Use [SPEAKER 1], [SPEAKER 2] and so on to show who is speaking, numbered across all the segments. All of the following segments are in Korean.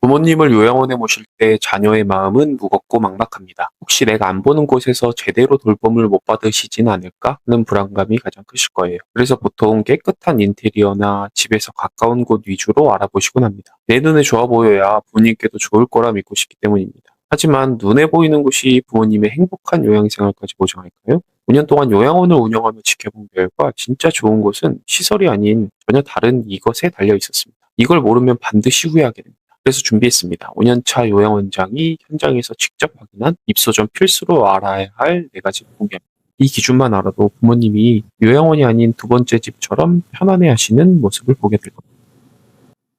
[SPEAKER 1] 부모님을 요양원에 모실 때 자녀의 마음은 무겁고 막막합니다. 혹시 내가 안 보는 곳에서 제대로 돌봄을 못 받으시진 않을까 하는 불안감이 가장 크실 거예요. 그래서 보통 깨끗한 인테리어나 집에서 가까운 곳 위주로 알아보시곤 합니다. 내 눈에 좋아 보여야 부모님께도 좋을 거라 믿고 싶기 때문입니다. 하지만 눈에 보이는 곳이 부모님의 행복한 요양생활까지 보장할까요? 5년 동안 요양원을 운영하며 지켜본 결과 진짜 좋은 곳은 시설이 아닌 전혀 다른 이것에 달려 있었습니다. 이걸 모르면 반드시 후회하게 됩니다. 그래서 준비했습니다. 5년차 요양원장이 현장에서 직접 확인한 입소 전 필수로 알아야 할 4가지 공개입니다. 이 기준만 알아도 부모님이 요양원이 아닌 두 번째 집처럼 편안해 하시는 모습을 보게 될 겁니다.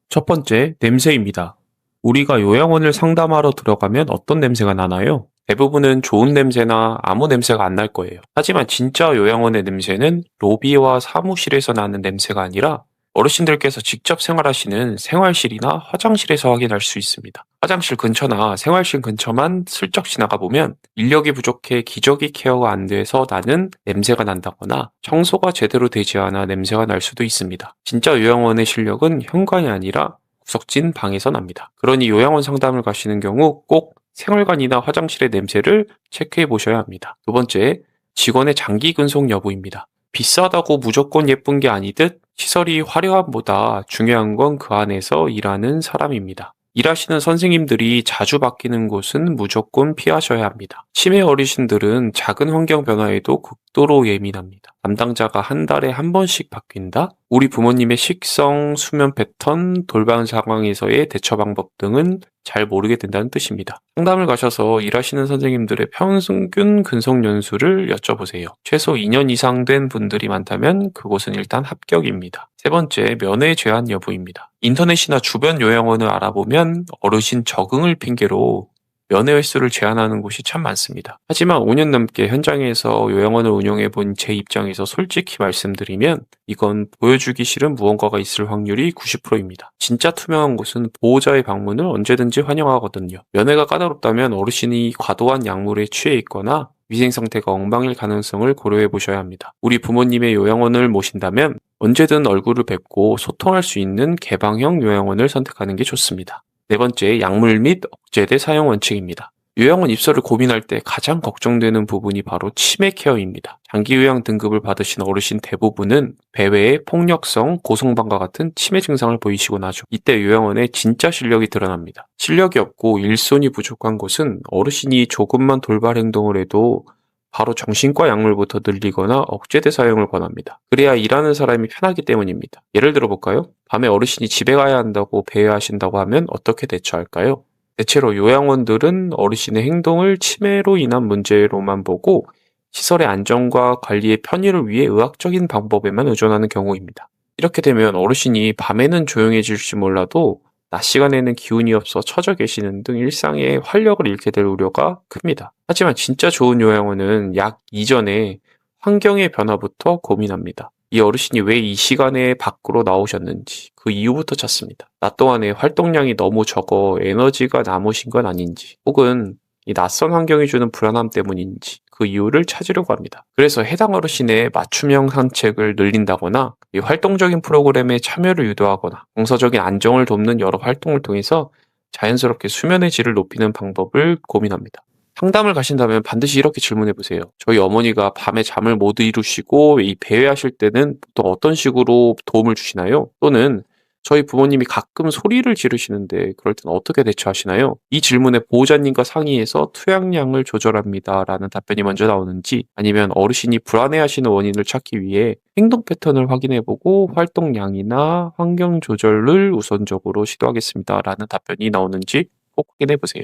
[SPEAKER 1] 첫 번째, 냄새입니다. 우리가 요양원을 상담하러 들어가면 어떤 냄새가 나나요? 대부분은 좋은 냄새나 아무 냄새가 안 날 거예요. 하지만 진짜 요양원의 냄새는 로비와 사무실에서 나는 냄새가 아니라 어르신들께서 직접 생활하시는 생활실이나 화장실에서 확인할 수 있습니다. 화장실 근처나 생활실 근처만 슬쩍 지나가 보면 인력이 부족해 기저귀 케어가 안 돼서 나는 냄새가 난다거나 청소가 제대로 되지 않아 냄새가 날 수도 있습니다. 진짜 요양원의 실력은 현관이 아니라 구석진 방에서 납니다. 그러니 요양원 상담을 가시는 경우 꼭 생활관이나 화장실의 냄새를 체크해 보셔야 합니다. 두 번째, 직원의 장기 근속 여부입니다. 비싸다고 무조건 예쁜 게 아니듯 시설이 화려함보다 중요한 건 그 안에서 일하는 사람입니다. 일하시는 선생님들이 자주 바뀌는 곳은 무조건 피하셔야 합니다. 치매 어르신들은 작은 환경 변화에도 극도로 예민합니다. 담당자가 한 달에 한 번씩 바뀐다? 우리 부모님의 식성, 수면 패턴, 돌봄 상황에서의 대처 방법 등은 잘 모르게 된다는 뜻입니다. 상담을 가셔서 일하시는 선생님들의 평균 근속 연수를 여쭤보세요. 최소 2년 이상 된 분들이 많다면 그곳은 일단 합격입니다. 세 번째, 면회 제한 여부입니다. 인터넷이나 주변 요양원을 알아보면 어르신 적응을 핑계로 면회 횟수를 제한하는 곳이 참 많습니다. 하지만 5년 넘게 현장에서 요양원을 운영해 본 제 입장에서 솔직히 말씀드리면 이건 보여주기 싫은 무언가가 있을 확률이 90%입니다. 진짜 투명한 곳은 보호자의 방문을 언제든지 환영하거든요. 면회가 까다롭다면 어르신이 과도한 약물에 취해 있거나 위생 상태가 엉망일 가능성을 고려해 보셔야 합니다. 우리 부모님의 요양원을 모신다면 언제든 얼굴을 뵙고 소통할 수 있는 개방형 요양원을 선택하는 게 좋습니다. 네 번째, 약물 및 억제대 사용 원칙입니다. 요양원 입소를 고민할 때 가장 걱정되는 부분이 바로 치매 케어입니다. 장기 요양 등급을 받으신 어르신 대부분은 배회의 폭력성, 고성방과 같은 치매 증상을 보이시곤 하죠. 이때 요양원의 진짜 실력이 드러납니다. 실력이 없고 일손이 부족한 곳은 어르신이 조금만 돌발 행동을 해도 바로 정신과 약물부터 늘리거나 억제대 사용을 권합니다. 그래야 일하는 사람이 편하기 때문입니다. 예를 들어 볼까요? 밤에 어르신이 집에 가야 한다고 배회하신다고 하면 어떻게 대처할까요? 대체로 요양원들은 어르신의 행동을 치매로 인한 문제로만 보고 시설의 안전과 관리의 편의를 위해 의학적인 방법에만 의존하는 경우입니다. 이렇게 되면 어르신이 밤에는 조용해질지 몰라도 낮 시간에는 기운이 없어 처져 계시는 등 일상의 활력을 잃게 될 우려가 큽니다. 하지만 진짜 좋은 요양원은 약 이전에 환경의 변화부터 고민합니다. 이 어르신이 왜 이 시간에 밖으로 나오셨는지 그 이유부터 찾습니다. 낮 동안에 활동량이 너무 적어 에너지가 남으신 건 아닌지 혹은 이 낯선 환경이 주는 불안함 때문인지 그 이유를 찾으려고 합니다. 그래서 해당 어르신의 맞춤형 산책을 늘린다거나 이 활동적인 프로그램에 참여를 유도하거나 정서적인 안정을 돕는 여러 활동을 통해서 자연스럽게 수면의 질을 높이는 방법을 고민합니다. 상담을 가신다면 반드시 이렇게 질문해 보세요. 저희 어머니가 밤에 잠을 못 이루시고 이 배회하실 때는 보통 어떤 식으로 도움을 주시나요? 또는 저희 부모님이 가끔 소리를 지르시는데 그럴 때는 어떻게 대처하시나요? 이 질문에 보호자님과 상의해서 투약량을 조절합니다라는 답변이 먼저 나오는지 아니면 어르신이 불안해하시는 원인을 찾기 위해 행동 패턴을 확인해보고 활동량이나 환경 조절을 우선적으로 시도하겠습니다라는 답변이 나오는지 꼭 확인해보세요.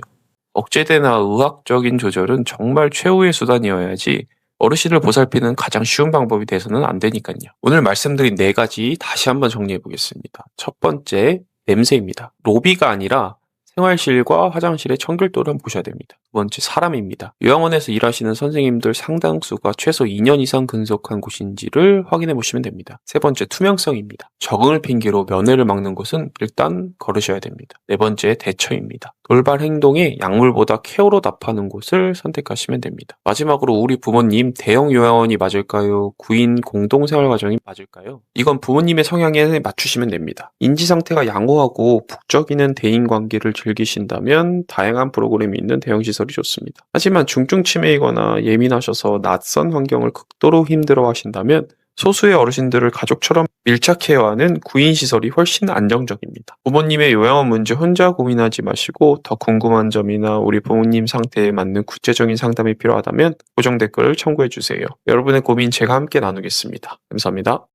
[SPEAKER 1] 억제대나 의학적인 조절은 정말 최후의 수단이어야지 어르신을 보살피는 가장 쉬운 방법이 돼서는 안 되니까요. 오늘 말씀드린 4가지 다시 한번 정리해 보겠습니다. 첫 번째, 냄새입니다. 로비가 아니라 생활실과 화장실의 청결도를 한번 보셔야 됩니다. 두 번째, 사람입니다. 요양원에서 일하시는 선생님들 상당수가 최소 2년 이상 근속한 곳인지를 확인해 보시면 됩니다. 세 번째, 투명성입니다. 적응을 핑계로 면회를 막는 곳은 일단 거르셔야 됩니다. 네 번째, 대처입니다. 돌발 행동에 약물보다 케어로 답하는 곳을 선택하시면 됩니다. 마지막으로 우리 부모님 대형 요양원이 맞을까요? 구인 공동생활 과정이 맞을까요? 이건 부모님의 성향에 맞추시면 됩니다. 인지 상태가 양호하고 북적이는 대인 관계를 즐기신다면 다양한 프로그램이 있는 대형 시설이 좋습니다. 하지만 중증 치매이거나 예민하셔서 낯선 환경을 극도로 힘들어 하신다면 소수의 어르신들을 가족처럼 밀착해야 하는 구인시설이 훨씬 안정적입니다. 부모님의 요양원 문제 혼자 고민하지 마시고 더 궁금한 점이나 우리 부모님 상태에 맞는 구체적인 상담이 필요하다면 고정 댓글을 첨부해주세요. 여러분의 고민 제가 함께 나누겠습니다. 감사합니다.